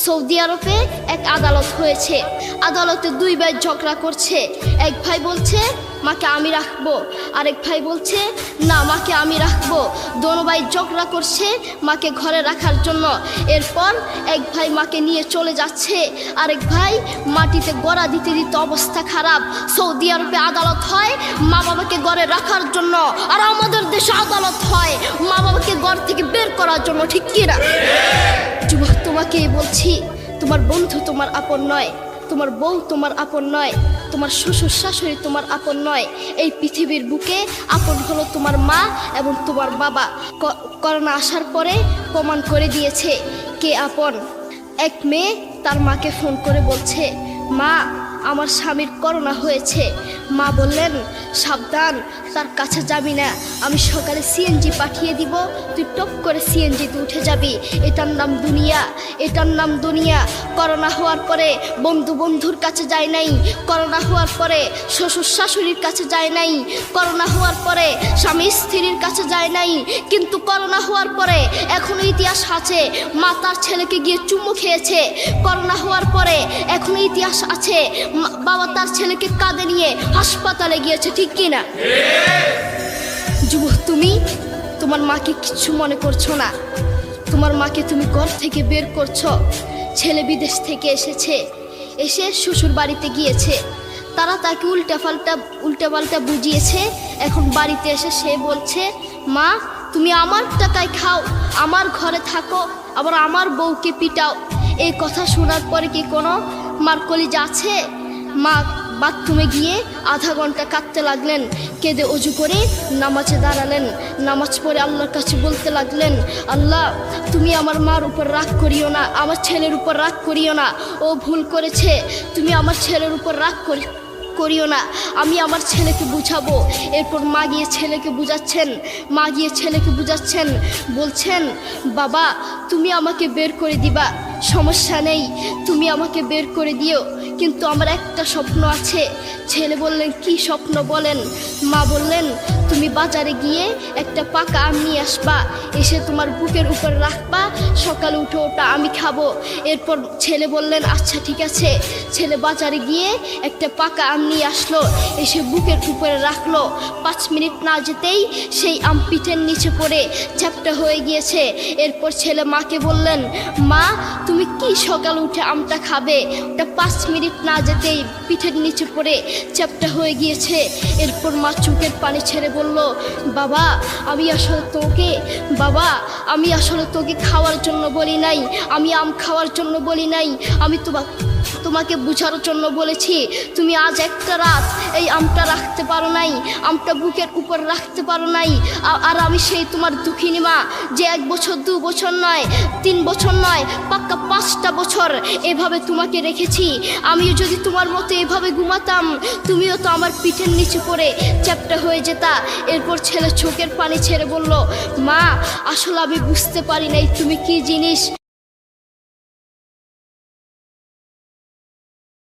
Saudi আরবে এক আদালত হয়েছে। আদালতে দুই ভাই ঝগড়া করছে। এক ভাই বলছে মাকে আমি রাখবো, আরেক ভাই বলছে না মাকে আমি রাখবো। দোনো ভাই ঝগড়া করছে মাকে ঘরে রাখার জন্য। এরপর এক ভাই মাকে নিয়ে চলে যাচ্ছে, আরেক ভাই মাটিতে গড়া দিতে দিতে অবস্থা খারাপ। সৌদি আরবে আদালত হয় মা বাবাকে ঘরে রাখার জন্য, আর আমাদের দেশে আদালত হয় মা বাবাকে ঘর থেকে বের করার জন্য, ঠিক কিনা? যুবক, তোমাকেই বলছি, তোমার বন্ধু তোমার আপন নয়, তোমার বউ তোমার আপন নয়, তোমার শ্বশুর শাশুড়ি তোমার আপন নয়। এই পৃথিবীর বুকে আপন হলো তোমার মা এবং তোমার বাবা। করোনা আসার পরে প্রমাণ করে দিয়েছে কে আপন। এক মেয়ে তার মাকে ফোন করে বলছে, মা আমার স্বামীর করোনা হয়েছে। মা বললেন সাবধান, তার কাছে যাবি না, আমি সকালে সিএনজি পাঠিয়ে দিব, তুই টপ করে সিএনজিতে উঠে যাবি। এটার নাম দুনিয়া, এটার নাম দুনিয়া। করোনা হওয়ার পরে বন্ধুর কাছে যায় নাই, করোনা হওয়ার পরে শ্বশুর শাশুড়ির কাছে যায় নাই, করোনা হওয়ার পরে স্বামী স্ত্রীর কাছে যায় নাই, কিন্তু করোনা হওয়ার পরে এখনো ইতিহাস আছে মা তার ছেলেকে গিয়ে চুমু খেয়েছে। করোনা হওয়ার পরে এখনো ইতিহাস আছে বাবা তার ছেলেকে কাঁধে নিয়ে হাসপাতালে গিয়েছে, ঠিক কিনা? যুবক, তুমি তোমার মাকে কিচ্ছু মনে করছো না। তোমার মাকে তুমি ঘর থেকে বের করছো। ছেলে বিদেশ থেকে এসে শ্বশুর বাড়িতে গিয়েছে, তারা তাকে উল্টাপাল্টা বুঝিয়েছে। এখন বাড়িতে এসে সে বলছে, মা তুমি আমার টাকায় খাও, আমার ঘরে থাকো, আবার আমার বউকে পিটাও। এই কথা শোনার পরে কি কোনো মার কলিজা আছে? মা বাথরুমে গিয়ে আধা ঘন্টা কাঁদতে লাগলেন। কেঁদে অজু করে নামাজে দাঁড়ালেন। নামাজ পড়ে আল্লাহর কাছে বলতে লাগলেন, আল্লাহ তুমি আমার মার উপর রাগ করিও না, আমার ছেলের উপর রাগ করিও না, ও ভুল করেছে, তুমি আমার ছেলের উপর রাগ করিও না, আমি আমার ছেলেকে বুঝাবো। এরপর মা গিয়ে ছেলেকে বুঝাচ্ছেন, বলছেন বাবা তুমি আমাকে বের করে দিবা, সমস্যা নেই, তুমি আমাকে বের করে দিও, কিন্তু আমার একটা স্বপ্ন আছে। ছেলে বললেন কি স্বপ্ন বলেন? মা বললেন তুমি বাজারে গিয়ে একটা পাকা আম নিয়ে আসবা, এসে তোমার বুকের উপর রাখবা, সকালে উঠে ওটা আমি খাবো। এরপর ছেলে বললেন আচ্ছা ঠিক আছে। ছেলে বাজারে গিয়ে একটা পাকা আম নিয়ে আসলো, এসে বুকের উপরে রাখলো। 5 মিনিট না যেতেই সেই আম পিঠের নিচে পড়ে চ্যাপ্টা হয়ে গিয়েছে। এরপর ছেলে মাকে বললেন, মা তুমি কি সকালে উঠে আমটা খাবে? ওটা 5 মিনিট না যেতেই পিঠের নিচে পড়ে চ্যাপ্টা হয়ে গিয়েছে। এরপর মা চোখের পানি ছেড়ে বলল, বাবা আমি আসলে তোকে খাওয়ার জন্য বলি নাই, আমি আম খাওয়ার জন্য বলি নাই, আমি তোমাকে বুঝার জন্য বলেছি। তুমি আজ একটা রাত এই আমটা রাখতে পারো নাই, আমটা বুকের উপর রাখতে পারো নাই, আর আমি সেই তোমার দুঃখিনী মা যে 1 বছর 2 বছর নয় 3 বছর নয় পাক্কা 5টা বছর এভাবে তোমাকে রেখেছি। আমিও যদি তোমার মতো এভাবে ঘুমাতাম, তুমিও তো আমার পিঠের নিচে পড়ে চ্যাপ্টা হয়ে যেতা। এরপর ছেলে চোখের পানি ছেড়ে বলল, মা আসলে আমি বুঝতে পারি নাই তুমি কি জিনিস।